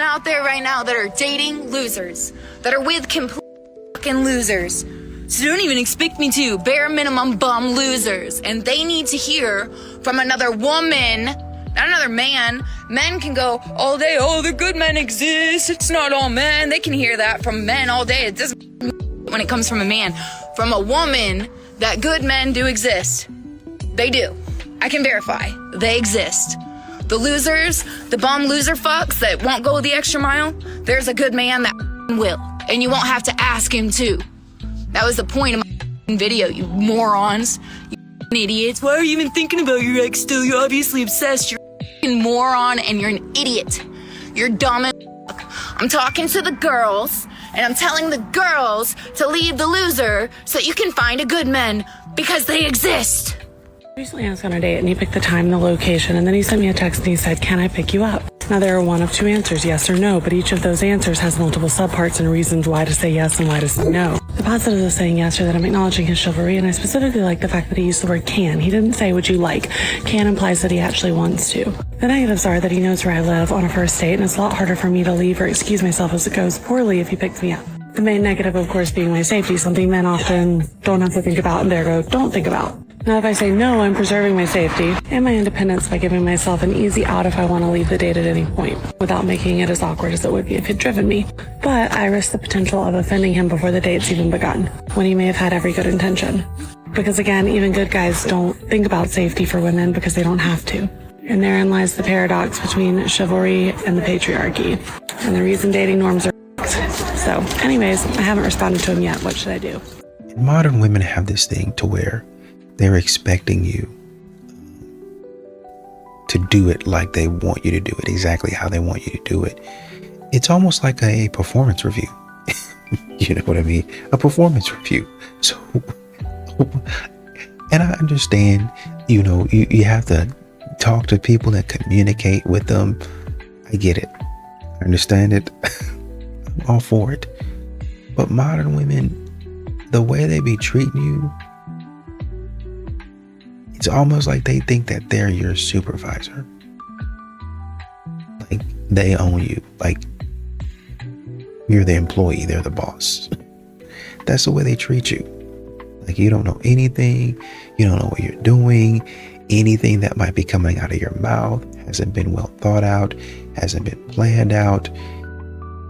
men out there right now that are dating losers, that are with complete fucking losers. So don't even expect me to. Bare minimum bum losers. And they need to hear from another woman, not another man. Men can go all day, oh, the good men exist. It's not all men. They can hear that from men all day. It doesn't when it comes from a man. From a woman, that good men do exist. They do. I can verify. They exist. The losers, the bum loser fucks that won't go the extra mile, there's a good man that will. And you won't have to ask him to. That was the point of my video, you morons. You idiots. Why are you even thinking about your ex still? You're obviously obsessed. You're a moron and you're an idiot. You're dumb as fuck. I'm talking to the girls, and I'm telling the girls to leave the loser so that you can find a good man, because they exist. Recently I was on a date and he picked the time and the location, and then he sent me a text and he said, can I pick you up? Now there are one of two answers, yes or no, but each of those answers has multiple subparts and reasons why to say yes and why to say no. The positives of saying yes are that I'm acknowledging his chivalry, and I specifically like the fact that he used the word can. He didn't say would you like. Can implies that he actually wants to. The negatives are that he knows where I live on a first date, and it's a lot harder for me to leave or excuse myself as it goes poorly if he picks me up. The main negative, of course, being my safety, something men often don't have to think about and therefore don't think about. Now, if I say no, I'm preserving my safety and my independence by giving myself an easy out if I want to leave the date at any point, without making it as awkward as it would be if he'd driven me. But I risk the potential of offending him before the date's even begun, when he may have had every good intention. Because again, even good guys don't think about safety for women because they don't have to. And therein lies the paradox between chivalry and the patriarchy, and the reason dating norms are So, anyways, I haven't responded to him yet. What should I do? Modern women have this thing to where they're expecting you to do it like they want you to do it, exactly how they want you to do it. It's almost like a performance review. You know what I mean? A performance review. So, and I understand, you know, you have to talk to people and communicate with them. I get it. I understand it. I'm all for it. But modern women, the way they be treating you, it's almost like they think that they're your supervisor. Like they own you. Like you're the employee, they're the boss. That's the way they treat you. Like you don't know anything. You don't know what you're doing. Anything that might be coming out of your mouth hasn't been well thought out, hasn't been planned out.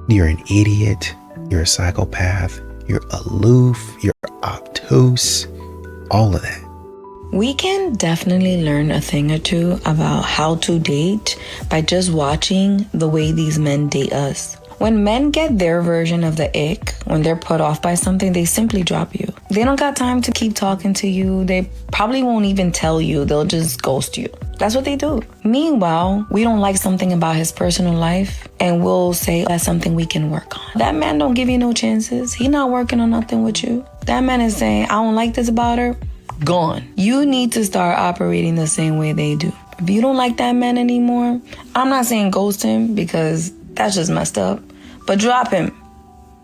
You're an idiot. You're a psychopath. You're aloof. You're obtuse. All of that. We can definitely learn a thing or two about how to date by just watching the way these men date us. When men get their version of the ick, when they're put off by something, they simply drop you. They don't got time to keep talking to you. They probably won't even tell you. They'll just ghost you. That's what they do. Meanwhile, we don't like something about his personal life, and we'll say that's something we can work on. That man don't give you no chances. He not working on nothing with you. That man is saying, I don't like this about her. Gone. You need to start operating the same way they do. If you don't like that man anymore, I'm not saying ghost him because that's just messed up, but drop him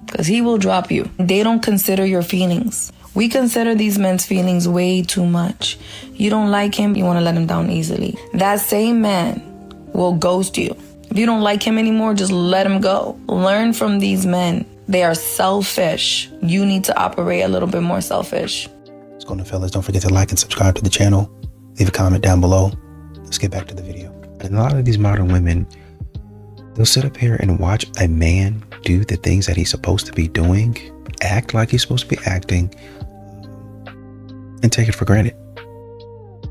because he will drop you. They don't consider your feelings. We consider these men's feelings way too much. You don't like him, you want to let him down easily. That same man will ghost you. If you don't like him anymore, just let him go. Learn from these men. They are selfish. You need to operate a little bit more selfish. What's going on, fellas? Don't forget to like and subscribe to the channel. Leave a comment down below. Let's get back to the video. And a lot of these modern women, they'll sit up here and watch a man do the things that he's supposed to be doing, act like he's supposed to be acting, and take it for granted.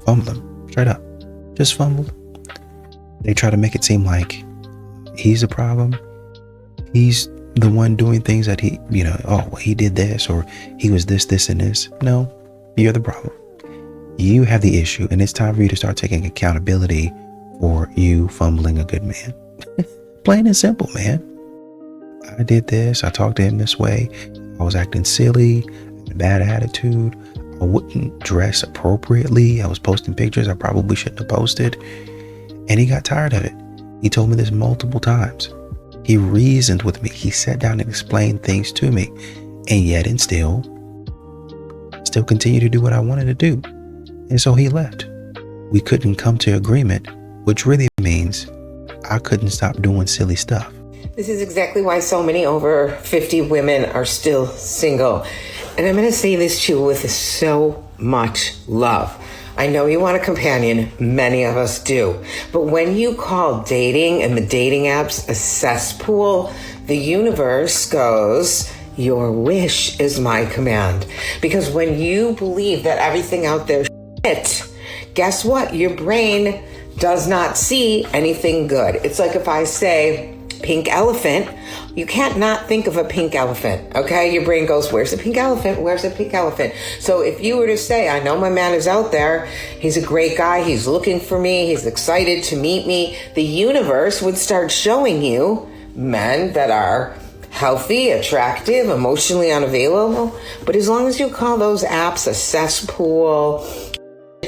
Fumble him, straight up. Just fumbled. They try to make it seem like he's the problem. He's the one doing things that he, you know, oh, well, he did this, or he was this, this, and this. No, you're the problem. You have the issue, and it's time for you to start taking accountability for you fumbling a good man. Plain and simple, man. I did this. I talked to him this way. I was acting silly, a bad attitude. I wouldn't dress appropriately. I was posting pictures I probably shouldn't have posted. And he got tired of it. He told me this multiple times. He reasoned with me. He sat down and explained things to me. And yet and still continued to do what I wanted to do. And so he left. We couldn't come to agreement, which really means I couldn't stop doing silly stuff. This is exactly why so many over 50 women are still single. And I'm going to say this to you with so much love. I know you want a companion, many of us do. But when you call dating and the dating apps a cesspool, the universe goes, your wish is my command. Because when you believe that everything out there is shit, guess what? Your brain does not see anything good. It's like if I say pink elephant, you can't not think of a pink elephant, okay? Your brain goes, where's the pink elephant? Where's the pink elephant? So if you were to say, I know my man is out there, he's a great guy, he's looking for me, he's excited to meet me, the universe would start showing you men that are healthy, attractive, emotionally unavailable. But as long as you call those apps a cesspool,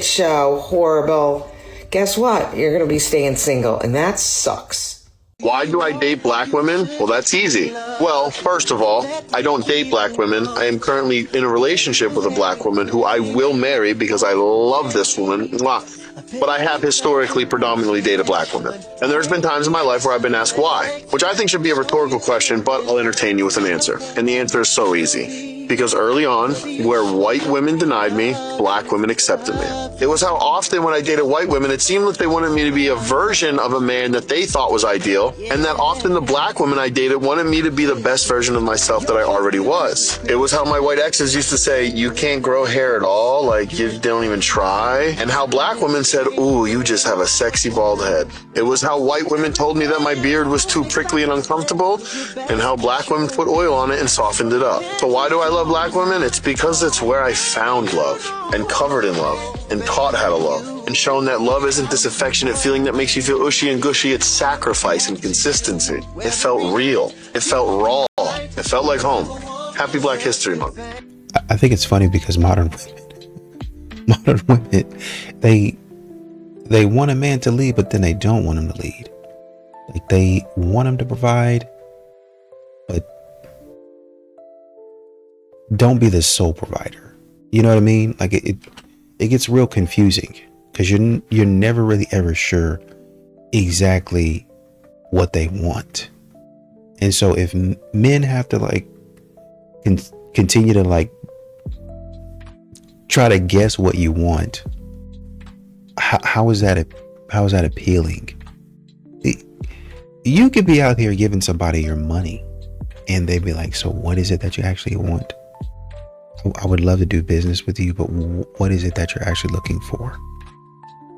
show, horrible, guess what? You're going to be staying single, and that sucks. Why do I date black women? Well, that's easy. Well, first of all, I don't date black women. I am currently in a relationship with a black woman who I will marry because I love this woman. Mwah. But I have historically predominantly dated black women. And there's been times in my life where I've been asked why, which I think should be a rhetorical question, but I'll entertain you with an answer. And the answer is so easy. Because early on, where white women denied me, black women accepted me. It was how often when I dated white women, it seemed like they wanted me to be a version of a man that they thought was ideal, and that often the black women I dated wanted me to be the best version of myself that I already was. It was how my white exes used to say, you can't grow hair at all, like you don't even try, and how black women said, ooh, you just have a sexy bald head. It was how white women told me that my beard was too prickly and uncomfortable, and how black women put oil on it and softened it up. So why do I love black women? It's because it's where I found love, and covered in love, and taught how to love, and shown that love isn't this affectionate feeling that makes you feel ushy and gushy. It's sacrifice and consistency. It felt real. It felt raw. It felt like home. Happy Black History Month. I think it's funny because modern women, they want a man to lead, but then they don't want him to lead. Like they want him to provide, but don't be the sole provider. You know what I mean? Like it gets real confusing because you're never really ever sure exactly what they want. And so if men have to like continue to like try to guess what you want, how is that appealing? You could be out here giving somebody your money and they'd be like, so what is it that you actually want? I would love to do business with you, but what is it that you're actually looking for?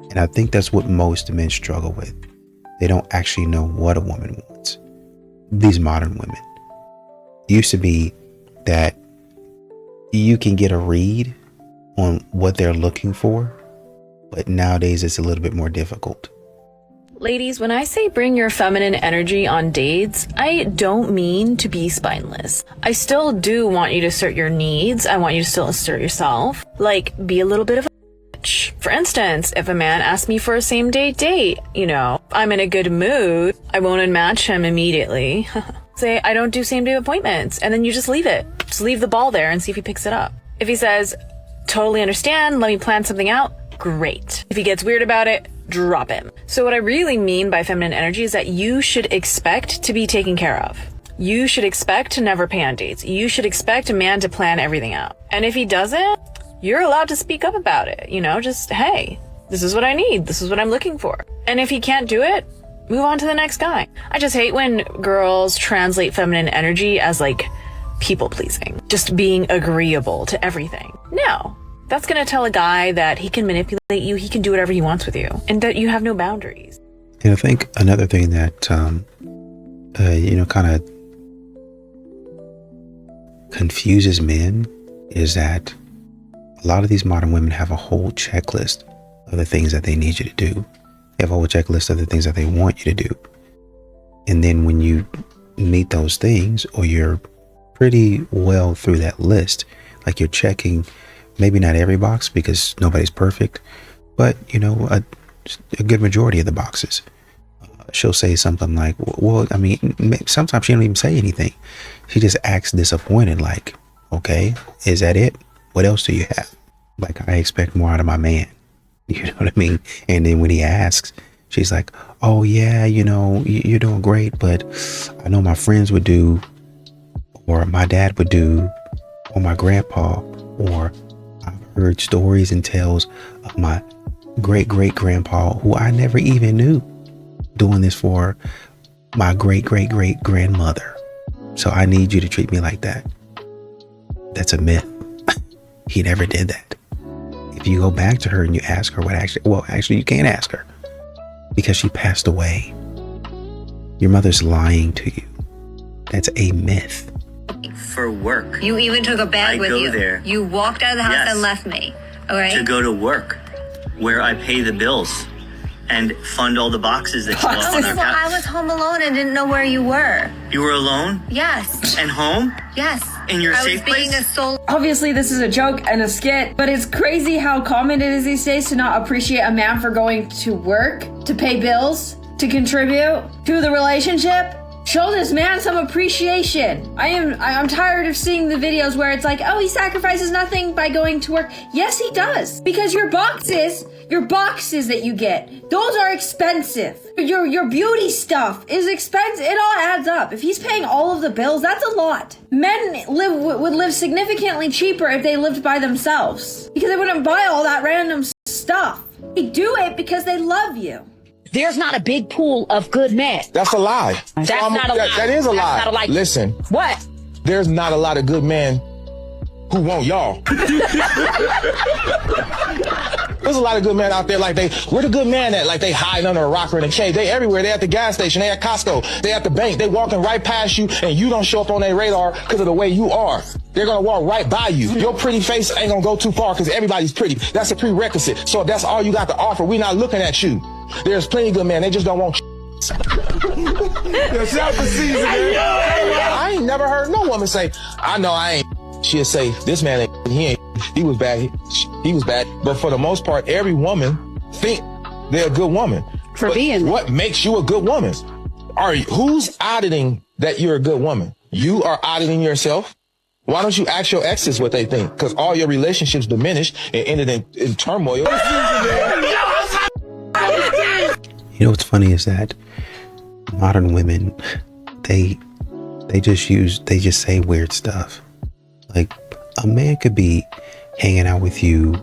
And I think that's what most men struggle with. They don't actually know what a woman wants. These modern women. It used to be that you can get a read on what they're looking for, but nowadays it's a little bit more difficult. Ladies, when I say bring your feminine energy on dates, I don't mean to be spineless. I still do want you to assert your needs. I want you to still assert yourself. Like, be a little bit of a bitch. For instance, if a man asks me for a same date, I'm in a good mood, I won't unmatch him immediately. Say, I don't do same day appointments, and then you just leave it. Just leave the ball there and see if he picks it up. If he says, totally understand, let me plan something out, great. If he gets weird about it, drop him. So what I really mean by feminine energy is that you should expect to be taken care of. You should expect to never pay on dates. You should expect a man to plan everything out. And if he doesn't, you're allowed to speak up about it. Just, hey, this is what I need. This is what I'm looking for. And if he can't do it, move on to the next guy. I just hate when girls translate feminine energy as like people pleasing, just being agreeable to everything. No. That's going to tell a guy that he can manipulate you, he can do whatever he wants with you, and that you have no boundaries. And I think another thing that, kind of confuses men is that a lot of these modern women have a whole checklist of the things that they need you to do. They have a whole checklist of the things that they want you to do. And then when you meet those things, or you're pretty well through that list, like you're checking maybe not every box because nobody's perfect, but a good majority of the boxes. She'll say something like, well, I mean, sometimes she don't even say anything. She just acts disappointed, like, okay, is that it? What else do you have? Like, I expect more out of my man. You know what I mean? And then when he asks, She's like, oh yeah, you know, you're doing great, but I know my friends would do, or my dad would do, or my grandpa, or I've heard stories and tales of my great-great-grandpa, who I never even knew, doing this for my great-great-great-grandmother. So I need you to treat me like that. That's a myth. He never did that. If you go back to her and you ask her what actually you can't ask her, because she passed away. Your mother's lying to you. That's a myth. For work. You even took a bag with you. There. You walked out of the house and left me. All right. To go to work, where I pay the bills and fund all the boxes that you left on our Well, I couch. was home alone and didn't know where you were. You were alone Yes. and home Yes. in your I safe was being place. a solo. Obviously, this is a joke and a skit, but it's crazy how common it is these days to not appreciate a man for going to work, to pay bills, to contribute to the relationship. Show this man some appreciation. I'm tired of seeing the videos where it's like, oh, he sacrifices nothing by going to work. Yes, he does. Because your boxes that you get, those are expensive. Your beauty stuff is expensive. It all adds up. If he's paying all of the bills, that's a lot. Men would live significantly cheaper if they lived by themselves, because they wouldn't buy all that random stuff. They do it because they love you. There's not a big pool of good men. That's a lie. That's not a lie. That is a lie. That's not a lie. Listen. What? There's not a lot of good men who want y'all. There's a lot of good men out there where the good man at? Like they hiding under a rock or in a cave. They everywhere. They at the gas station. They at Costco. They at the bank. They walking right past you and you don't show up on their radar because of the way you are. They're going to walk right by you. Your pretty face ain't going to go too far because everybody's pretty. That's a prerequisite. So if that's all you got to offer, we're not looking at you. There's plenty of good men. They just don't want I ain't never heard no woman say, I know I ain't. She'll say, this man ain't, he was bad. He was bad. But for the most part, every woman think they're a good woman. What makes you a good woman? Who's auditing that you're a good woman? You are auditing yourself? Why don't you ask your exes what they think? Because all your relationships diminished and ended in turmoil. You know what's funny is that modern women, they just say weird stuff. Like, a man could be hanging out with you,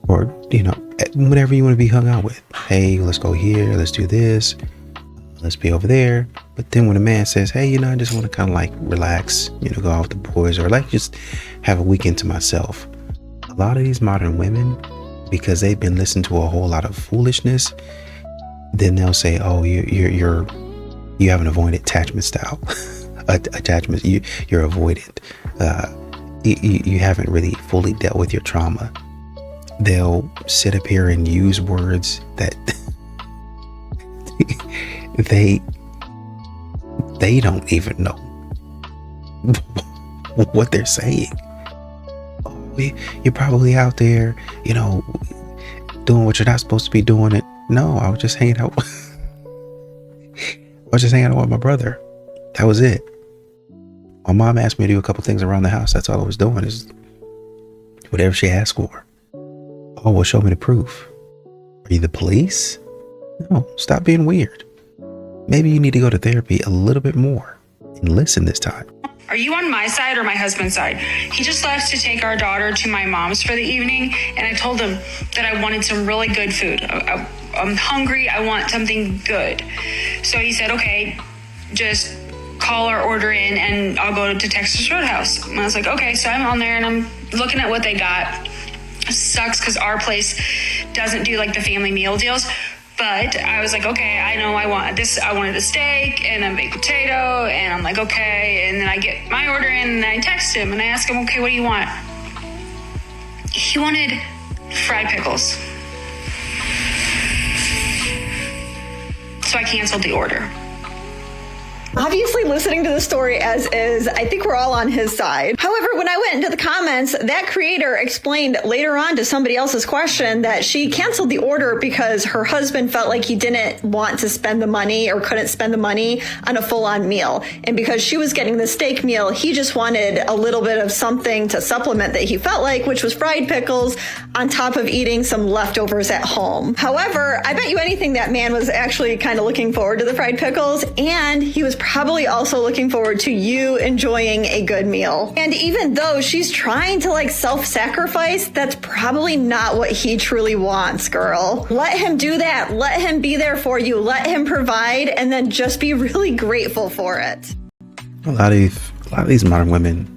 or, you know, whenever you want to be hung out with. Hey, let's go here, let's do this, let's be over there. But then when a man says, hey, you know, I just want to kind of like relax, you know, go out with the boys, or like just have a weekend to myself. A lot of these modern women, because they've been listening to a whole lot of foolishness, then they'll say, oh, you have an avoidant attachment style. Attachment, you're avoidant. You haven't really fully dealt with your trauma. They'll sit up here and use words that they don't even know what they're saying. You're probably out there, you know, doing what you're not supposed to be doing. It. No, I was just hanging out. I was just hanging out with my brother. That was it. My mom asked me to do a couple things around the house. That's all I was doing, is whatever she asked for. Oh, well, show me the proof. Are you the police? No, stop being weird. Maybe you need to go to therapy a little bit more and listen this time. Are you on my side or my husband's side? He just left to take our daughter to my mom's for the evening, and I told him that I wanted some really good food. I'm hungry. I want something good. So he said, okay, just call our order in and I'll go to Texas Roadhouse. And I was like, okay. So I'm on there and I'm looking at what they got. It sucks because our place doesn't do like the family meal deals. But I was like, okay, I know I want this. I wanted a steak and a baked potato. And I'm like, okay. And then I get my order in and I text him and I ask him, okay, what do you want? He wanted fried pickles. So I canceled the order. Obviously, listening to the story as is, I think we're all on his side. However, when I went into the comments, that creator explained later on to somebody else's question that she canceled the order because her husband felt like he didn't want to spend the money or couldn't spend the money on a full-on meal. And because she was getting the steak meal, he just wanted a little bit of something to supplement that he felt like, which was fried pickles on top of eating some leftovers at home. However, I bet you anything that man was actually kind of looking forward to the fried pickles, and he was probably also looking forward to you enjoying a good meal. And even though she's trying to like self-sacrifice, that's probably not what he truly wants, girl. Let him do that. Let him be there for you. Let him provide, and then just be really grateful for it. A lot of these modern women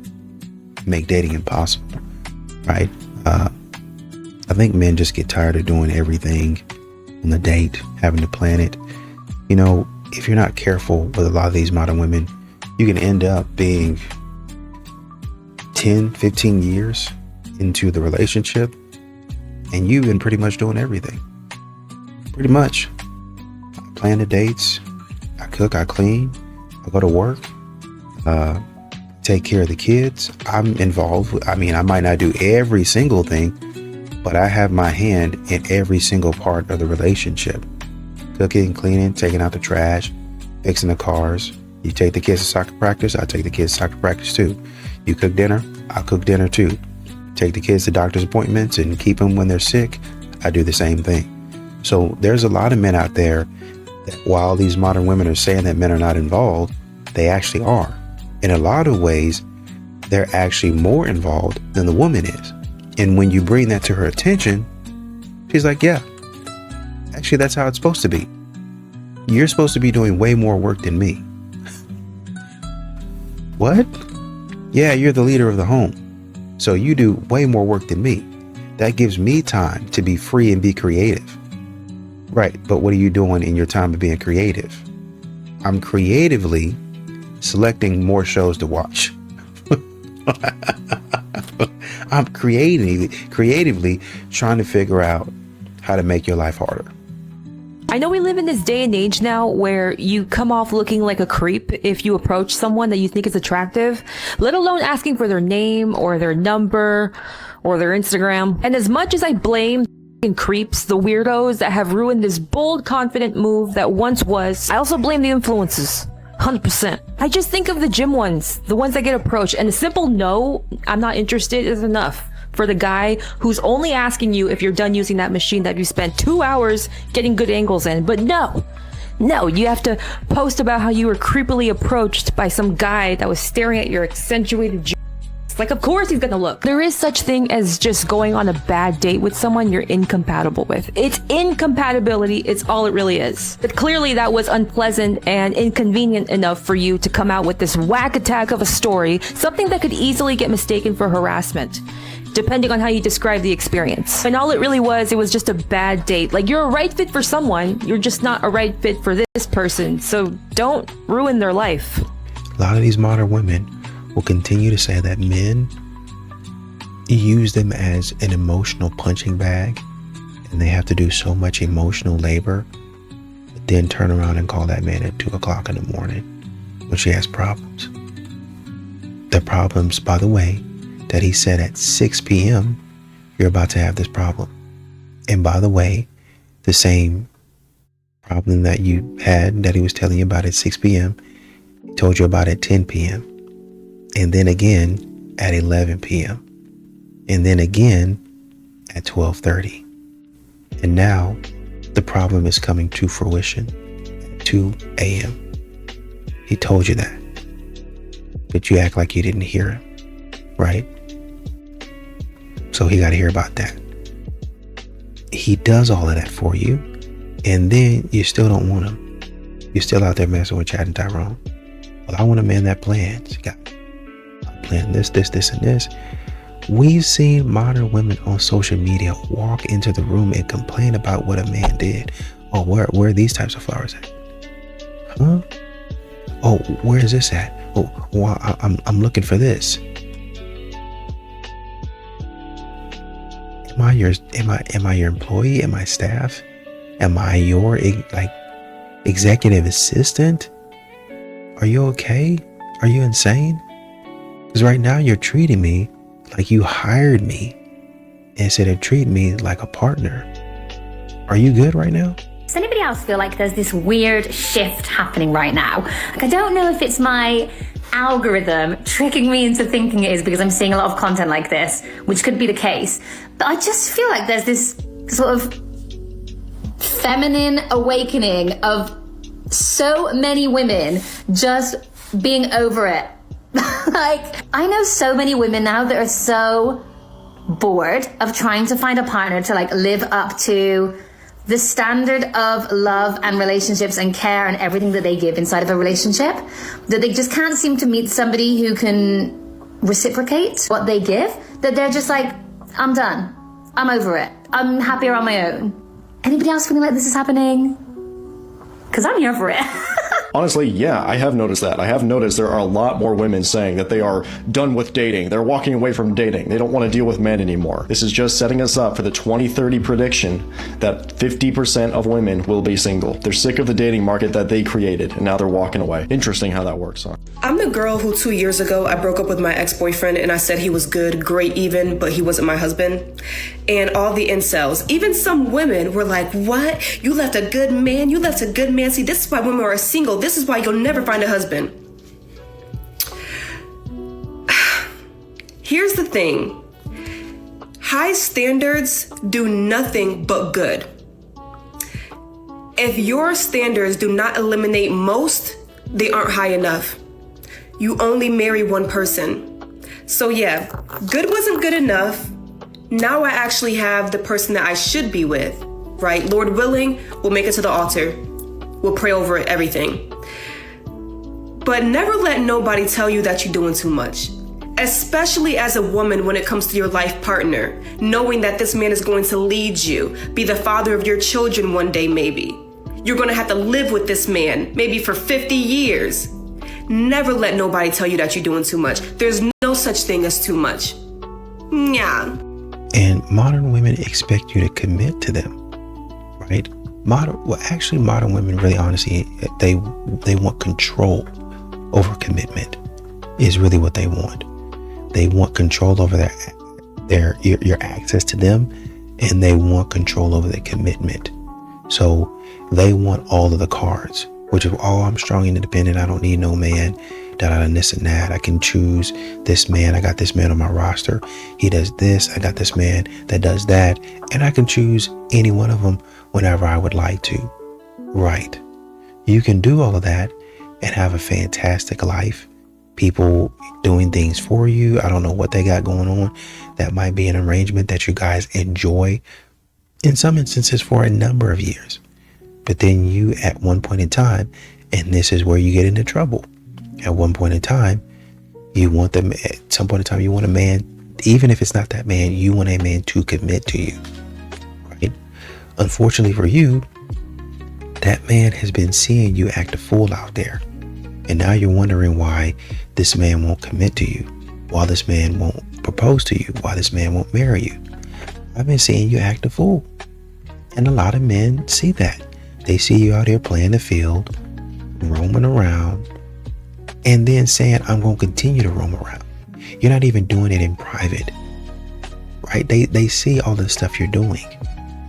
make dating impossible, right? I think men just get tired of doing everything on the date, having to plan it. You know, if you're not careful with a lot of these modern women, you can end up being 10, 15 years into the relationship, and you've been pretty much doing everything. Pretty much. I plan the dates, I cook, I clean, I go to work, take care of the kids. I'm involved. I mean, I might not do every single thing, but I have my hand in every single part of the relationship. Cooking, cleaning, taking out the trash, fixing the cars. You take the kids to soccer practice, I take the kids to soccer practice too. You cook dinner, I cook dinner too. Take the kids to doctor's appointments and keep them when they're sick, I do the same thing. So there's a lot of men out there that while these modern women are saying that men are not involved, they actually are. In a lot of ways, they're actually more involved than the woman is. And when you bring that to her attention, she's like, yeah, actually, that's how it's supposed to be. You're supposed to be doing way more work than me. What? Yeah, you're the leader of the home. So you do way more work than me. That gives me time to be free and be creative. Right, but what are you doing in your time of being creative? I'm creatively selecting more shows to watch. I'm creatively trying to figure out how to make your life harder. I know we live in this day and age now where you come off looking like a creep if you approach someone that you think is attractive, let alone asking for their name or their number or their Instagram. And as much as I blame creeps, the weirdos that have ruined this bold, confident move that once was, I also blame the influences. 100%. I just think of the gym ones, the ones that get approached, and a simple no, I'm not interested is enough for the guy who's only asking you if you're done using that machine that you spent 2 hours getting good angles in. But no, you have to post about how you were creepily approached by some guy that was staring at your accentuated like, of course he's gonna look. There is such thing as just going on a bad date with someone you're incompatible with. It's incompatibility, it's all it really is. But clearly that was unpleasant and inconvenient enough for you to come out with this whack attack of a story, something that could easily get mistaken for harassment, depending on how you describe the experience. And all it really was, it was just a bad date. Like, you're a right fit for someone, you're just not a right fit for this person, so don't ruin their life. A lot of these modern women will continue to say that men use them as an emotional punching bag and they have to do so much emotional labor, but then turn around and call that man at 2 o'clock in the morning when she has problems. The problems, by the way, that he said at 6 p.m., you're about to have this problem. And by the way, the same problem that you had that he was telling you about at 6 p.m., he told you about at 10 p.m. And then again at 11 p.m. And then again at 12:30. And now the problem is coming to fruition at 2 a.m. He told you that, but you act like you didn't hear him, right? So he got to hear about that. He does all of that for you, and then you still don't want him. You're still out there messing with Chad and Tyrone. Well, I want a man that plans. You got plan this, and this. We've seen modern women on social media walk into the room and complain about what a man did. Oh, where are these types of flowers at? Huh? Oh, where is this at? Oh, well, I'm looking for this. Am I your employee? Am I staff? Am I your executive assistant? Are you okay? Are you insane? Because right now you're treating me like you hired me instead of treating me like a partner. Are you good right now? Does anybody else feel like there's this weird shift happening right now? Like, I don't know if it's my algorithm tricking me into thinking it is because I'm seeing a lot of content like this, which could be the case. But I just feel like there's this sort of feminine awakening of so many women just being over it. Like, I know so many women now that are so bored of trying to find a partner to like live up to the standard of love and relationships and care and everything that they give inside of a relationship, that they just can't seem to meet somebody who can reciprocate what they give, that they're just like, I'm done. I'm over it. I'm happier on my own. Anybody else feeling like this is happening? Because I'm here for it. Honestly, yeah, I have noticed that. I have noticed there are a lot more women saying that they are done with dating. They're walking away from dating. They don't want to deal with men anymore. This is just setting us up for the 2030 prediction that 50% of women will be single. They're sick of the dating market that they created, and now they're walking away. Interesting how that works, huh? I'm the girl who 2 years ago, I broke up with my ex-boyfriend and I said he was good, great even, but he wasn't my husband. And all the incels, even some women were like, what? You left a good man? You left a good man? See, this is why women are single. This is why you'll never find a husband. Here's the thing. High standards do nothing but good. If your standards do not eliminate most, they aren't high enough. You only marry one person. So yeah, good wasn't good enough. Now I actually have the person that I should be with, right? Lord willing, we'll make it to the altar. We'll pray over everything. But never let nobody tell you that you're doing too much. Especially as a woman when it comes to your life partner, knowing that this man is going to lead you, be the father of your children one day maybe. You're going to have to live with this man, maybe for 50 years. Never let nobody tell you that you're doing too much. There's no such thing as too much. Yeah. And modern women expect you to commit to them, right? Modern women really honestly, they want control over commitment is really what they want. They want control over your access to them, and they want control over their commitment. So they want all of the cards, which is, oh, I'm strong and independent. I don't need no man, and this and that. I can choose this man. I got this man on my roster. He does this. I got this man that does that. And I can choose any one of them whenever I would like to. Right. You can do all of that and have a fantastic life. People doing things for you. I don't know what they got going on. That might be an arrangement that you guys enjoy in some instances for a number of years. But then you, at one point in time, and this is where you get into trouble. At one point in time, at some point in time, you want a man, even if it's not that man, you want a man to commit to you, right? Unfortunately for you, that man has been seeing you act a fool out there. And now you're wondering why this man won't commit to you, why this man won't propose to you, why this man won't marry you. I've been seeing you act a fool. And a lot of men see that. They see you out here playing the field, roaming around, and then saying, I'm going to continue to roam around. You're not even doing it in private, right? They see all the stuff you're doing,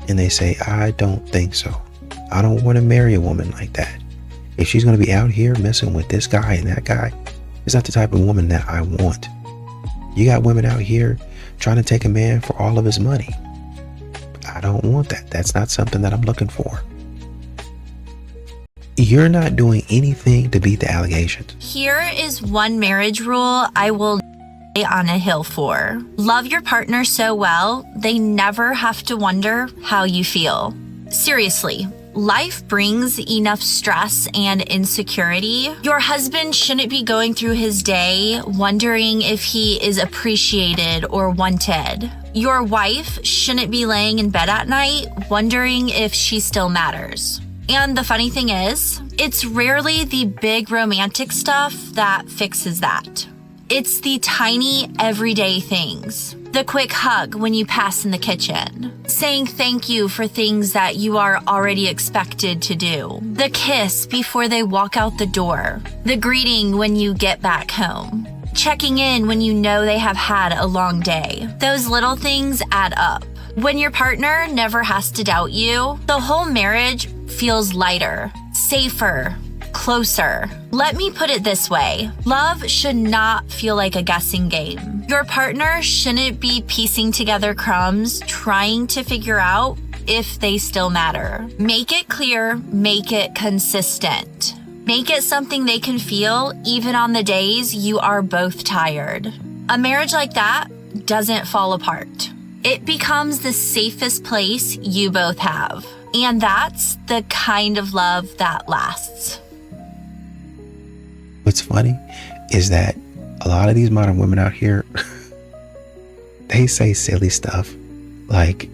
and they say, I don't think so. I don't want to marry a woman like that. If she's going to be out here messing with this guy and that guy, it's not the type of woman that I want. You got women out here trying to take a man for all of his money. I don't want that. That's not something that I'm looking for. You're not doing anything to beat the allegations. Here is one marriage rule I will die on a hill for. Love your partner so well, they never have to wonder how you feel. Seriously. Life brings enough stress and insecurity. Your husband shouldn't be going through his day wondering if he is appreciated or wanted. Your wife shouldn't be laying in bed at night wondering if she still matters. And the funny thing is, it's rarely the big romantic stuff that fixes that. It's the tiny everyday things. The quick hug when you pass in the kitchen. Saying thank you for things that you are already expected to do. The kiss before they walk out the door. The greeting when you get back home. Checking in when you know they have had a long day. Those little things add up. When your partner never has to doubt you, the whole marriage feels lighter, safer, closer. Let me put it this way. Love should not feel like a guessing game. Your partner shouldn't be piecing together crumbs, trying to figure out if they still matter. Make it clear, make it consistent. Make it something they can feel even on the days you are both tired. A marriage like that doesn't fall apart. It becomes the safest place you both have. And that's the kind of love that lasts. What's funny is that a lot of these modern women out here, they say silly stuff like,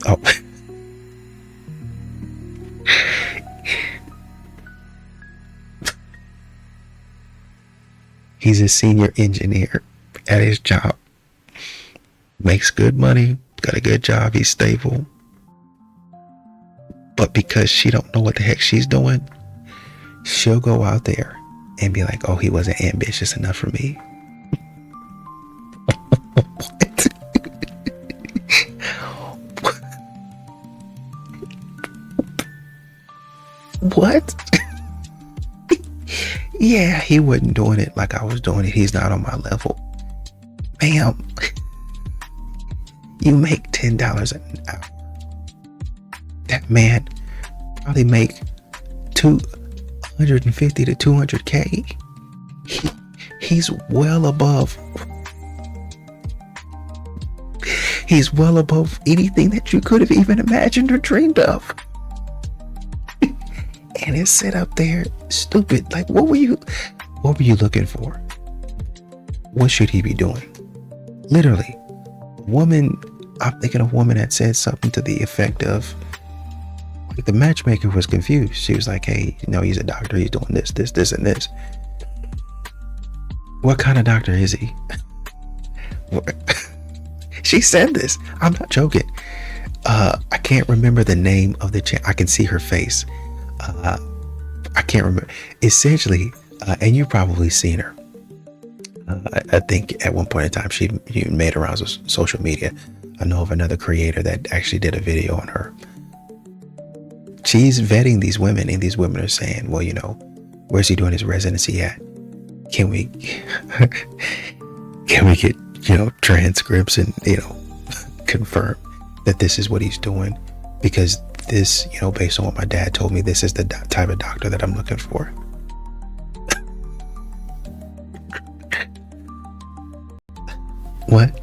oh, he's a senior engineer at his job, makes good money, got a good job, he's stable. But because she don't know what the heck she's doing, she'll go out there and be like, oh, he wasn't ambitious enough for me. What? Yeah, he wasn't doing it like I was doing it. He's not on my level. Ma'am, you make $10 an hour. That man probably make 250 to 200K. He's well above. He's well above anything that you could have even imagined or dreamed of. And it's sit up there stupid. Like, what were you looking for? What should he be doing? Literally, I'm thinking of a woman that said something to the effect of, like, the matchmaker was confused. She was like, hey, he's a doctor. He's doing this, and this. What kind of doctor is he? She said this. I'm not joking. I can't remember the name of the I can see her face. I can't remember. Essentially, and you've probably seen her. I think at one point in time she made her rounds of social media. I know of another creator that actually did a video on her. She's vetting these women, and these women are saying, well, where's he doing his residency at? Can we get, transcripts and, confirm that this is what he's doing? Because this, based on what my dad told me, this is the type of doctor that I'm looking for. What?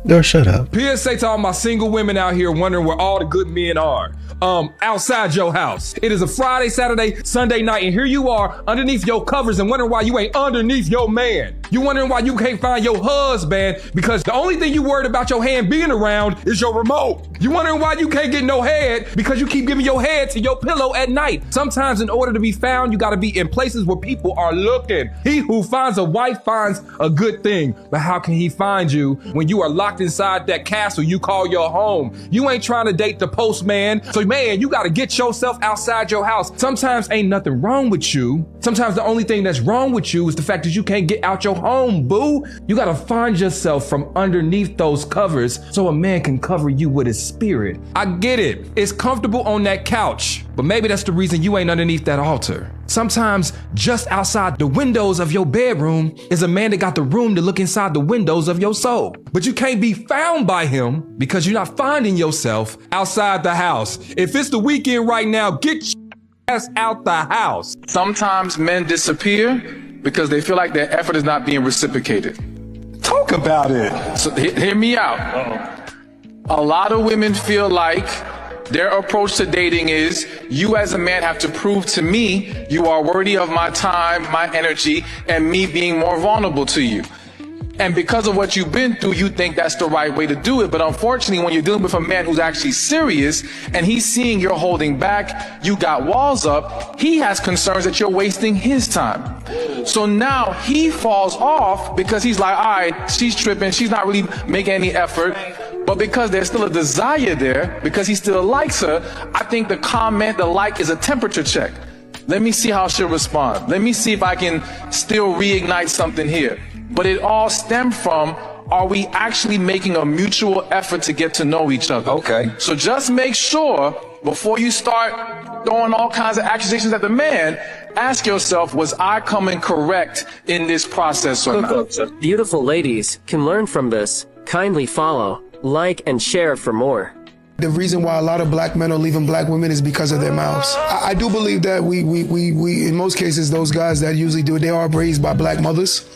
Girl, shut up. PSA to all my single women out here wondering where all the good men are. Outside your house. It is a Friday, Saturday, Sunday night, and here you are underneath your covers and wondering why you ain't underneath your man. You wondering why you can't find your husband because the only thing you worried about your hand being around is your remote. You wondering why you can't get no head because you keep giving your head to your pillow at night. Sometimes in order to be found, you gotta be in places where people are looking. He who finds a wife finds a good thing, but how can he find you when you are locked inside that castle you call your home? You ain't trying to date the postman, so man, you gotta get yourself outside your house. Sometimes ain't nothing wrong with you. Sometimes the only thing that's wrong with you is the fact that you can't get out your home, boo. You gotta find yourself from underneath those covers so a man can cover you with his spirit. I get it. It's comfortable on that couch, but maybe that's the reason you ain't underneath that altar. Sometimes just outside the windows of your bedroom is a man that got the room to look inside the windows of your soul. But you can't be found by him because you're not finding yourself outside the house. If it's the weekend right now, get your ass out the house. Sometimes men disappear because they feel like their effort is not being reciprocated. Talk about it. So hear me out. A lot of women feel like their approach to dating is, you as a man have to prove to me you are worthy of my time, my energy, and me being more vulnerable to you. And because of what you've been through, you think that's the right way to do it. But unfortunately, when you're dealing with a man who's actually serious and he's seeing you're holding back, you got walls up, he has concerns that you're wasting his time. So now he falls off because he's like, all right, she's tripping. She's not really making any effort. But because there's still a desire there, because he still likes her, I think the comment, the like is a temperature check. Let me see how she'll respond. Let me see if I can still reignite something here. But it all stemmed from, are we actually making a mutual effort to get to know each other? Okay. So just make sure before you start throwing all kinds of accusations at the man, ask yourself, was I coming correct in this process or not? Beautiful ladies can learn from this. Kindly follow, like, and share for more. The reason why a lot of black men are leaving black women is because of their mouths. I do believe that we in most cases, those guys that usually do it, they are raised by black mothers.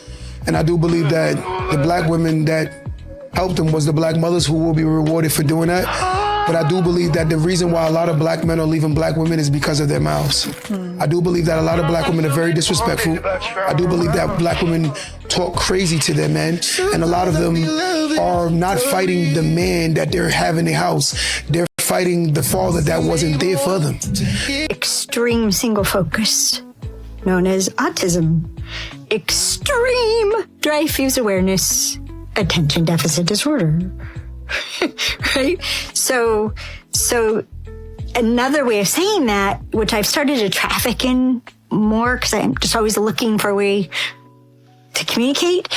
And I do believe that the black women that helped them was the black mothers who will be rewarded for doing that. But I do believe that the reason why a lot of black men are leaving black women is because of their mouths. I do believe that a lot of black women are very disrespectful. I do believe that black women talk crazy to their men. And a lot of them are not fighting the man that they're having in the house. They're fighting the father that wasn't there for them. Extreme single focus, known as autism. Extreme dry fuse awareness, attention deficit disorder. Right? So another way of saying that, which I've started to traffic in more because I'm just always looking for a way to communicate.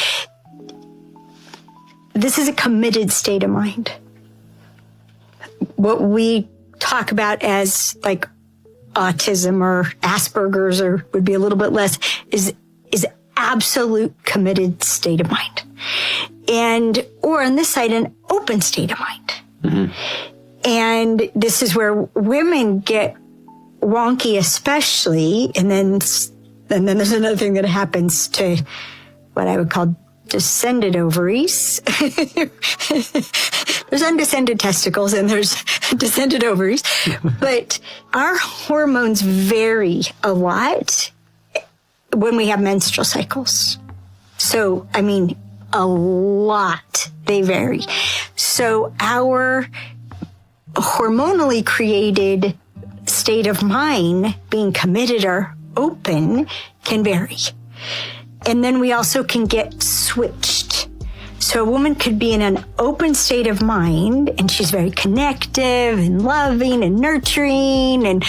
This is a committed state of mind. What we talk about as like autism or Asperger's or would be a little bit less is absolute committed state of mind. And, or on this side, an open state of mind. Mm-hmm. And this is where women get wonky, especially. And then there's another thing that happens to what I would call descended ovaries. There's undescended testicles and there's descended ovaries. But our hormones vary a lot when we have menstrual cycles. So, I mean, a lot. They vary. So our hormonally created state of mind, being committed or open, can vary. And then we also can get switched. So a woman could be in an open state of mind and she's very connective and loving and nurturing and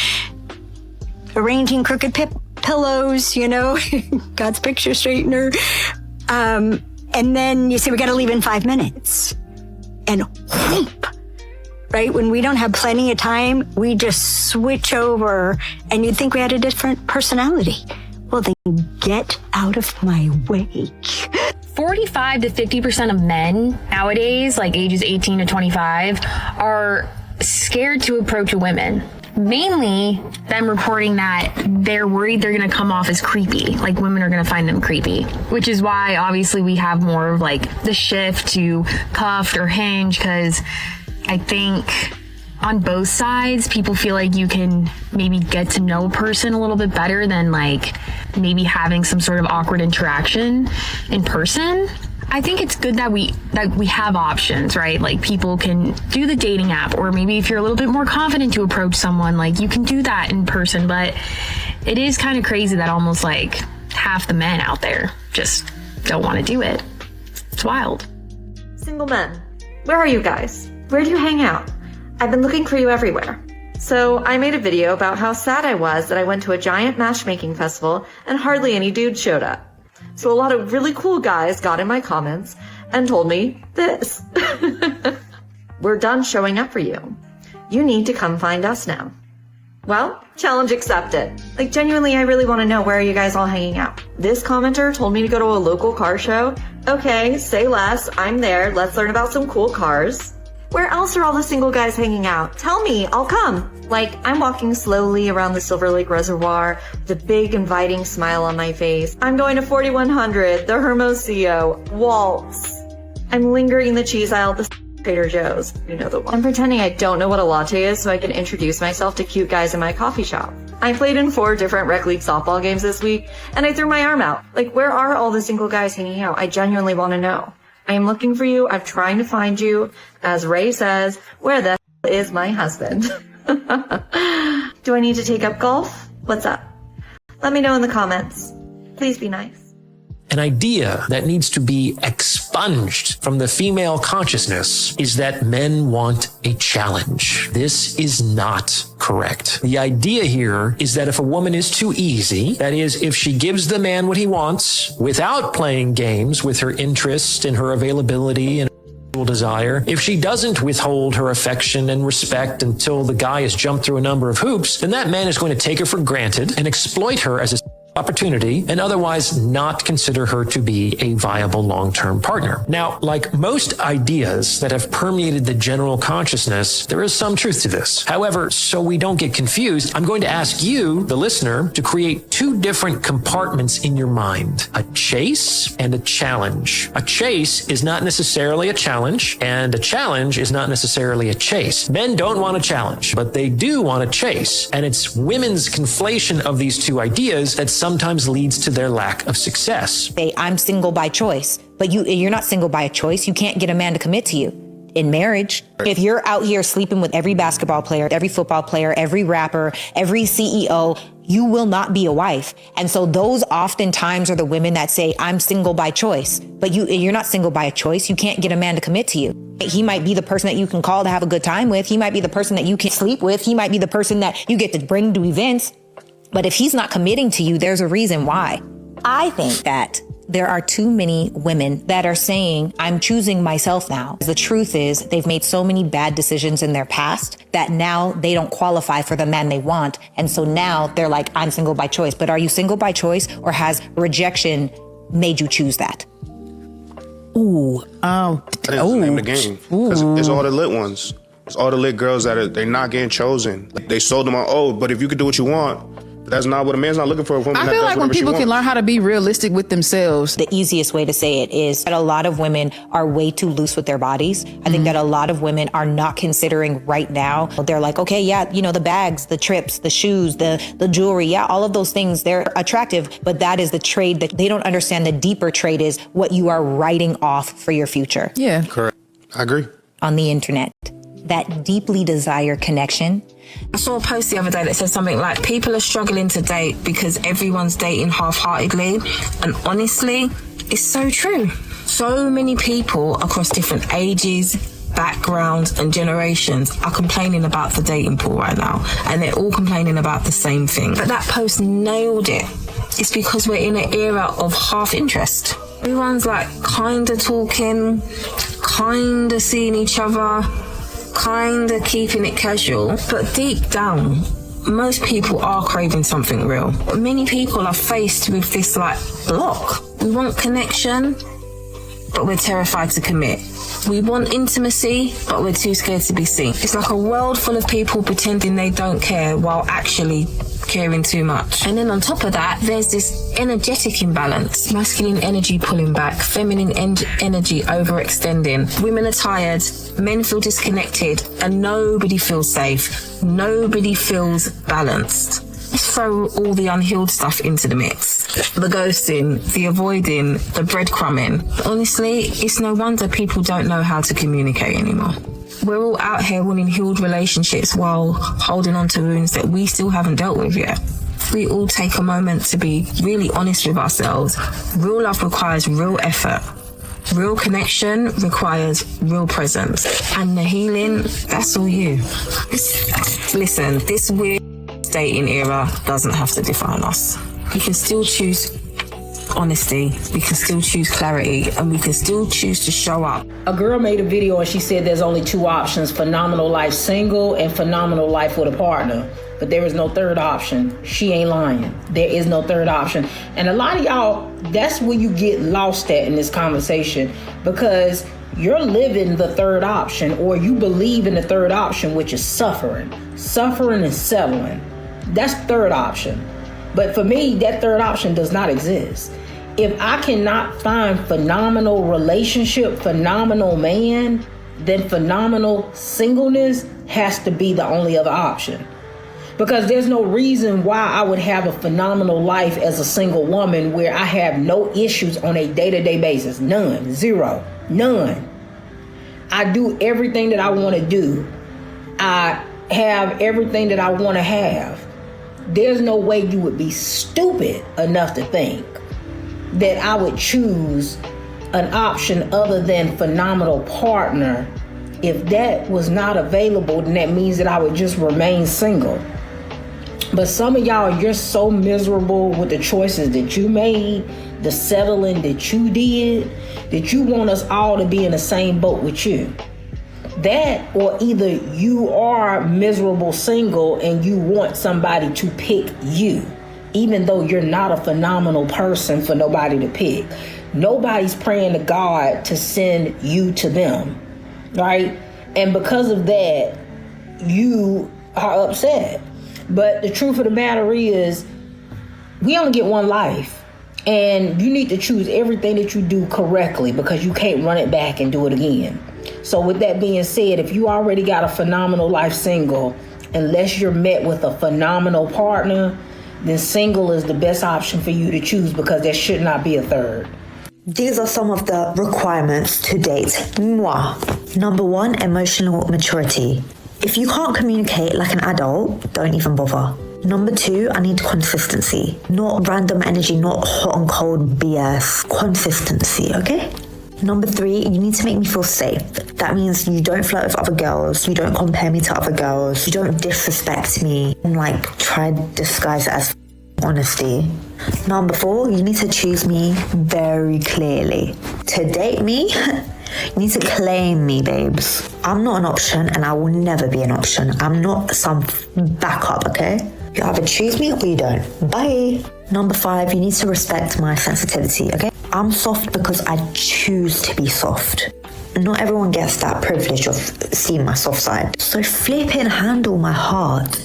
arranging crooked pillows, you know, God's picture straightener. And then you say, we got to leave in 5 minutes. And whoop, right? When we don't have plenty of time, we just switch over and you'd think we had a different personality. Well, then get out of my way. 45 to 50% of men nowadays, like ages 18 to 25, are scared to approach a woman. Mainly them reporting that they're worried they're going to come off as creepy, like women are going to find them creepy, which is why obviously we have more of like the shift to cuffed or hinge, because I think on both sides people feel like you can maybe get to know a person a little bit better than like maybe having some sort of awkward interaction in person. I think it's good that we have options, right? Like people can do the dating app, or maybe if you're a little bit more confident to approach someone, like you can do that in person. But it is kind of crazy that almost like half the men out there just don't want to do it. It's wild. Single men, where are you guys? Where do you hang out? I've been looking for you everywhere. So I made a video about how sad I was that I went to a giant matchmaking festival and hardly any dudes showed up. So a lot of really cool guys got in my comments and told me this. We're done showing up for you. You need to come find us now. Well, challenge accepted. Like genuinely, I really want to know, where are you guys all hanging out? This commenter told me to go to a local car show. Okay, say less. I'm there. Let's learn about some cool cars. Where else are all the single guys hanging out? Tell me, I'll come. Like, I'm walking slowly around the Silver Lake Reservoir with a big inviting smile on my face. I'm going to 4100, the Hermosillo, Waltz. I'm lingering in the cheese aisle at the Trader Joe's. You know the one. I'm pretending I don't know what a latte is so I can introduce myself to cute guys in my coffee shop. I played in 4 different rec league softball games this week, and I threw my arm out. Like, where are all the single guys hanging out? I genuinely want to know. I am looking for you. I'm trying to find you. As Ray says, where the is my husband? Do I need to take up golf? What's up? Let me know in the comments. Please be nice. An idea that needs to be expunged from the female consciousness is that men want a challenge. This is not correct. The idea here is that if a woman is too easy, that is, if she gives the man what he wants without playing games with her interest and her availability and desire, if she doesn't withhold her affection and respect until the guy has jumped through a number of hoops, then that man is going to take her for granted and exploit her as a opportunity and otherwise not consider her to be a viable long-term partner. Now, like most ideas that have permeated the general consciousness, there is some truth to this. However, so we don't get confused, I'm going to ask you, the listener, to create two different compartments in your mind: a chase and a challenge. A chase is not necessarily a challenge, and a challenge is not necessarily a chase. Men don't want a challenge, but they do want a chase, and it's women's conflation of these two ideas that sometimes leads to their lack of success. Say, I'm single by choice, but you're not single by a choice. You can't get a man to commit to you in marriage. If you're out here sleeping with every basketball player, every football player, every rapper, every CEO, you will not be a wife. And so those oftentimes are the women that say, I'm single by choice, but you're not single by a choice. You can't get a man to commit to you. He might be the person that you can call to have a good time with. He might be the person that you can sleep with. He might be the person that you get to bring to events. But if he's not committing to you, there's a reason why. I think that there are too many women that are saying, I'm choosing myself now. The truth is, they've made so many bad decisions in their past that now they don't qualify for the man they want. And so now they're like, I'm single by choice. But are you single by choice, or has rejection made you choose that? That's the name of the game. Because it's all the lit ones. It's all the lit girls that they're not getting chosen. They sold them on, but if you could do what you want, that's not what a man's not looking for. A woman I feel like when people can learn how to be realistic with themselves. The easiest way to say it is that a lot of women are way too loose with their bodies. I think that a lot of women are not considering right now. They're like, okay, yeah, the bags, the trips, the shoes, the jewelry, yeah, all of those things, they're attractive, but that is the trade that they don't understand. The deeper trade is what you are writing off for your future. Yeah. Correct. I agree. On the internet. That deeply desired connection. I saw a post the other day that said something like, people are struggling to date because everyone's dating half-heartedly. And honestly, it's so true. So many people across different ages, backgrounds and generations are complaining about the dating pool right now. And they're all complaining about the same thing. But that post nailed it. It's because we're in an era of half interest. Everyone's like kinda talking, kinda seeing each other, kinda keeping it casual, but deep down, most people are craving something real. But many people are faced with this block. We want connection, but we're terrified to commit. We want intimacy, but we're too scared to be seen. It's like a world full of people pretending they don't care while actually caring too much. And then on top of that, there's this energetic imbalance. Masculine energy pulling back, feminine energy overextending. Women are tired, men feel disconnected, and nobody feels safe. Nobody feels balanced. Let's throw all the unhealed stuff into the mix. The ghosting, the avoiding, the breadcrumbing. But honestly, it's no wonder people don't know how to communicate anymore. We're all out here wanting healed relationships while holding on to wounds that we still haven't dealt with yet. We all take a moment to be really honest with ourselves. Real love requires real effort. Real connection requires real presence. And the healing, that's all you. Listen, this weird dating era doesn't have to define us. We can still choose honesty, we can still choose clarity, and we can still choose to show up. A girl made a video and she said there's only two options: phenomenal life single and phenomenal life with a partner. But there is no third option. She ain't lying. There is no third option. And a lot of y'all, that's where you get lost at in this conversation, because you're living the third option, or you believe in the third option, which is suffering and settling. That's third option. But for me, that third option does not exist. If I cannot find phenomenal relationship, phenomenal man, then phenomenal singleness has to be the only other option. Because there's no reason why I would have a phenomenal life as a single woman where I have no issues on a day-to-day basis. None. Zero. None. I do everything that I want to do. I have everything that I want to have. There's no way you would be stupid enough to think that I would choose an option other than phenomenal partner. If that was not available, then that means that I would just remain single. But some of y'all, you're so miserable with the choices that you made, the settling that you did, that you want us all to be in the same boat with you. That, or either you are miserable single and you want somebody to pick you, even though you're not a phenomenal person for nobody to pick. Nobody's praying to God to send you to them, right? And because of that, you are upset. But the truth of the matter is, we only get one life. And you need to choose everything that you do correctly, because you can't run it back and do it again. So with that being said, if you already got a phenomenal life single, unless you're met with a phenomenal partner, then single is the best option for you to choose, because there should not be a third. These are some of the requirements to date. Moi. Number 1, emotional maturity. If you can't communicate like an adult, don't even bother. Number 2, I need consistency. Not random energy, not hot and cold BS. Consistency, okay? Number 3, you need to make me feel safe. That means you don't flirt with other girls, you don't compare me to other girls, you don't disrespect me and try to disguise it as honesty. Number 4, you need to choose me very clearly. To date me, you need to claim me, babes. I'm not an option and I will never be an option. I'm not some backup, okay? You either choose me or you don't. Bye. Number 5, you need to respect my sensitivity, okay? I'm soft because I choose to be soft. Not everyone gets that privilege of seeing my soft side. So flip and handle my heart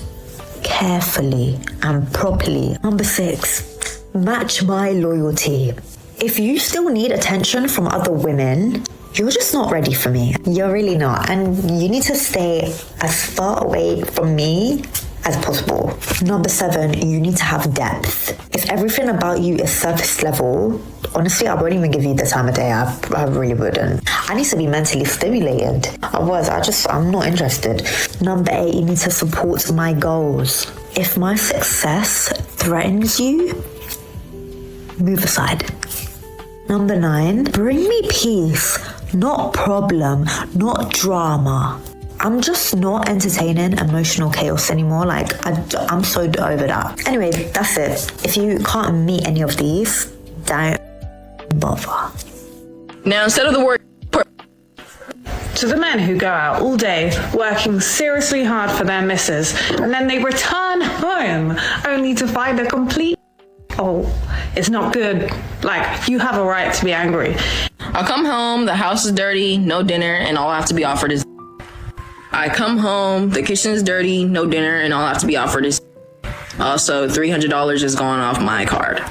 carefully and properly. Number 6, match my loyalty. If you still need attention from other women, you're just not ready for me. You're really not. And you need to stay as far away from me as possible. Number 7, you need to have depth. If everything about you is surface level, honestly, I won't even give you the time of day. I really wouldn't. I need to be mentally stimulated. Otherwise, I'm not interested. Number 8, you need to support my goals. If my success threatens you, move aside. Number 9, bring me peace, not problem, not drama. I'm just not entertaining emotional chaos anymore. I'm so over that. Anyway, that's it. If you can't meet any of these, don't bother. Now, instead of the word to the men who go out all day working seriously hard for their missus, and then they return home only to find a complete it's not good. You have a right to be angry. I come home, the house is dirty, no dinner, and all I have to be offered is I come home, the kitchen is dirty, no dinner, and all I have to be offered is also $300 is going off my card.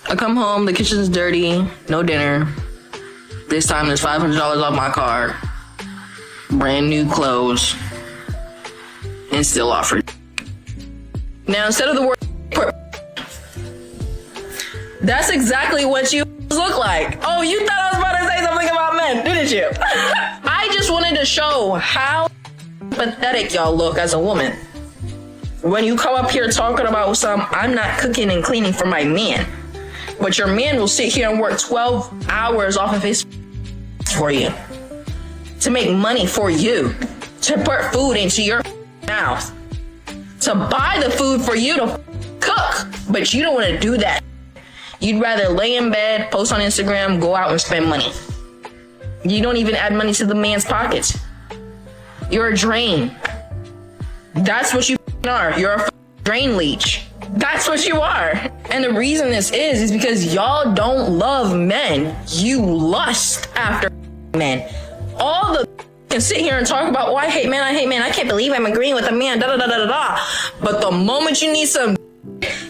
I come home, the kitchen is dirty, no dinner. This time there's $500 off my card, brand new clothes, and still offered. Now, instead of the word that's exactly what you look like. Oh, you thought I was about to say something about men, didn't you? I just wanted to show how pathetic y'all look as a woman. When you come up here talking about I'm not cooking and cleaning for my man, but your man will sit here and work 12 hours off of his for you, to make money for you, to put food into your mouth, to buy the food for you to cook, but you don't want to do that. You'd rather lay in bed, post on Instagram, go out and spend money. You don't even add money to the man's pockets. You're a drain. That's what you are. You're a drain leech. That's what you are. And the reason this is because y'all don't love men. You lust after men. All the can sit here and talk about, I hate men, I can't believe I'm agreeing with a man, da da da da da. But the moment you need some,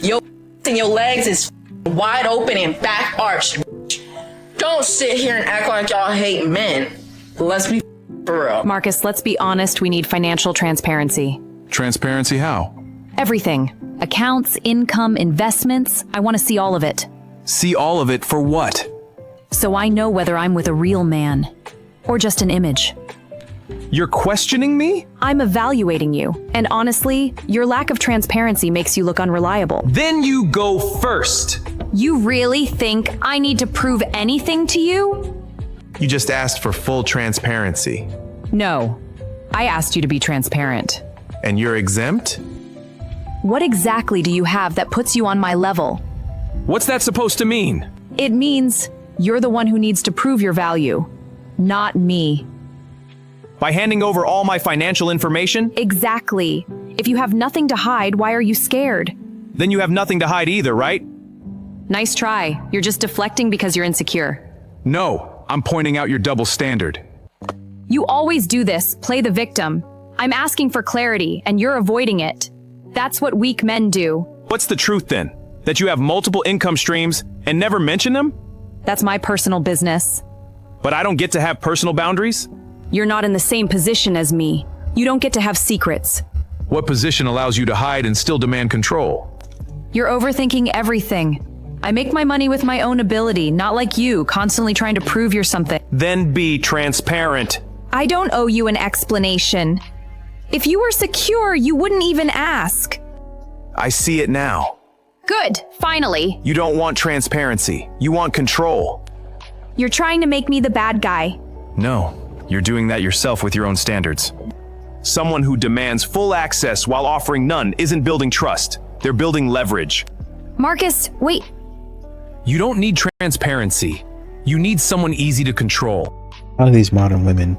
your and your legs is wide open and back arched. Don't sit here and act like y'all hate men. Let's be for real. Marcus, let's be honest. We need financial transparency. Transparency how? Everything. Accounts, income, investments. I want to see all of it. See all of it for what? So I know whether I'm with a real man or just an image. You're questioning me? I'm evaluating you. And honestly, your lack of transparency makes you look unreliable. Then you go first. You really think I need to prove anything to you? You just asked for full transparency. No, I asked you to be transparent. And you're exempt? What exactly do you have that puts you on my level? What's that supposed to mean? It means you're the one who needs to prove your value, not me. By handing over all my financial information? Exactly. If you have nothing to hide, why are you scared? Then you have nothing to hide either, right? Nice try. You're just deflecting because you're insecure. No, I'm pointing out your double standard. You always do this, play the victim. I'm asking for clarity, and you're avoiding it. That's what weak men do. What's the truth then? That you have multiple income streams and never mention them? That's my personal business. But I don't get to have personal boundaries? You're not in the same position as me. You don't get to have secrets. What position allows you to hide and still demand control? You're overthinking everything. I make my money with my own ability, not like you, constantly trying to prove you're something. Then be transparent. I don't owe you an explanation. If you were secure, you wouldn't even ask. I see it now. Good, finally. You don't want transparency. You want control. You're trying to make me the bad guy. No, you're doing that yourself with your own standards. Someone who demands full access while offering none isn't building trust. They're building leverage. Marcus, wait. You don't need transparency. You need someone easy to control. A lot of these modern women,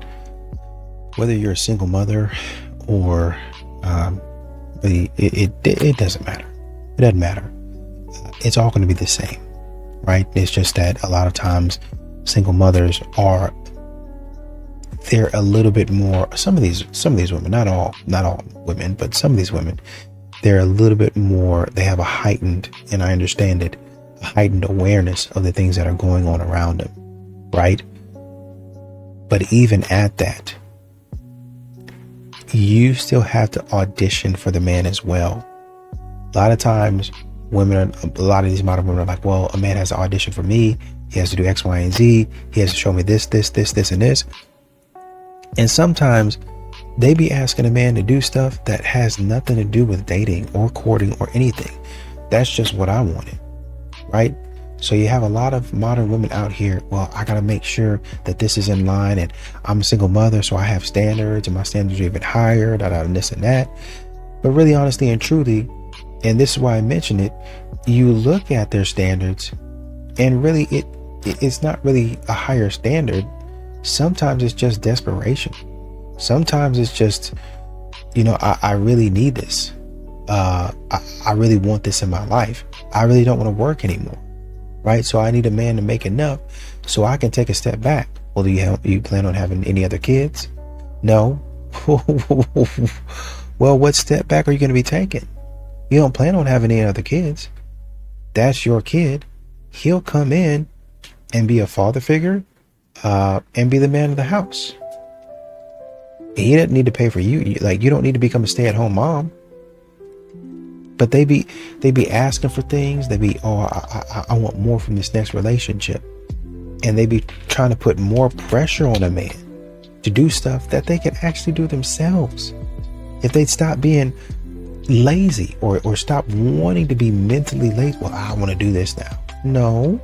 whether you're a single mother or it doesn't matter. It doesn't matter. It's all going to be the same, right? It's just that a lot of times single mothers they're a little bit more, some of these women, not all women, but some of these women, they're a little bit more, they have a heightened, and I understand it, a heightened awareness of the things that are going on around them, right? But even at that, you still have to audition for the man as well. A lot of times a lot of these modern women are like, well, a man has to audition for me. He has to do X, Y, and Z. He has to show me this, and this. And sometimes they be asking a man to do stuff that has nothing to do with dating or courting or anything. That's just what I wanted, right? So you have a lot of modern women out here. Well, I got to make sure that this is in line, and I'm a single mother, so I have standards, and my standards are even higher, and this and that. But really, honestly and truly, and this is why I mention it, you look at their standards, and really it's not really a higher standard. Sometimes it's just desperation. Sometimes it's just, I really need this. I really want this in my life. I really don't want to work anymore, right? So I need a man to make enough so I can take a step back. Well, do you plan on having any other kids? No. Well, what step back are you going to be taking? You don't plan on having any other kids. That's your kid. He'll come in and be a father figure, and be the man of the house. He doesn't need to pay for you. You don't need to become a stay-at-home mom. But they be asking for things. They be, I want more from this next relationship. And they be trying to put more pressure on a man to do stuff that they can actually do themselves. If they'd stop being lazy or stop wanting to be mentally lazy. Well, I want to do this now. No.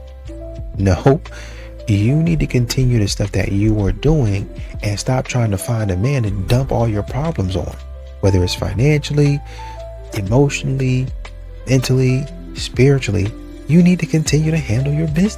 You need to continue the stuff that you are doing and stop trying to find a man to dump all your problems on, whether it's financially, emotionally, mentally, spiritually. You need to continue to handle your business.